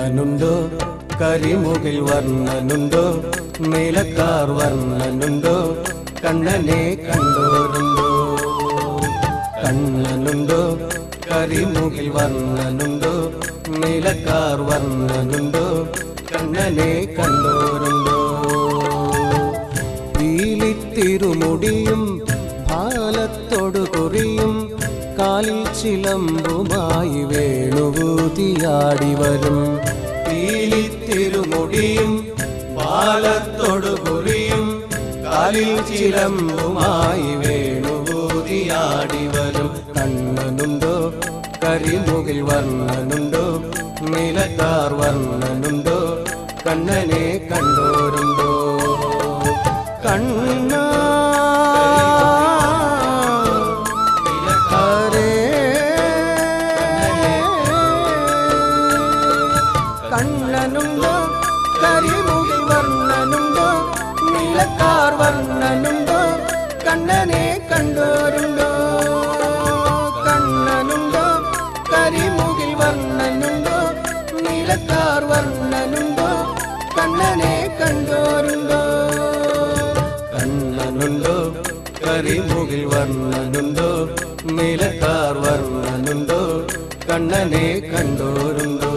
കണ്ണനുണ്ടോ കരിമുകിൽ വർണ്ണനുണ്ടോ നീലക്കാർ വർണ്ണനുണ്ടോ കണ്ണനെ കണ്ടോരുണ്ടോ കണ്ണനുണ്ടോ കരിമുകിൽ വർണ്ണനുണ്ടോ നീലക്കാർ വർണ്ണനുണ്ടോ കണ്ണനെ കണ്ടോരുണ്ടോ പീലിത്തിരുമുടിയും ഭാലത്തോടു കുറിയും കാലിൽ ചിലമ്പുമായി വേണുകൂതിയാടി വരും പീലിത്തിരുമുടിയും ഭാലത്തോടു കുറിയും കാലിൽ ചിലമ്പുമായി വേണുകൂതിയാടി വരും കണ്ണനുണ്ടോ കരിമുകിൽ വർണ്ണനുണ്ടോ നീലക്കാർ വർണ്ണനുണ്ടോ കണ്ണനെ കണ്ടോരുണ്ടോ കണ്ണ കണ്ണനുണ്ടോ കരിമുകിൽ വർണ്ണനുണ്ടോ നീലക്കാർ വർണ്ണനുണ്ടോ കണ്ണനെ കണ്ടോരുണ്ടോ കണ്ണനുണ്ടോ കരിമുകിൽ വർണ്ണനുണ്ടോ നീലക്കാർ വർണ്ണനുണ്ടോ കണ്ണനെ കണ്ടോരുണ്ടോ കണ്ണനുണ്ടോ കരിമുകിൽ വർണ്ണനുണ്ടോ നീലക്കാർ വർണ്ണനുണ്ടോ കണ്ണനെ കണ്ടോരുണ്ടോ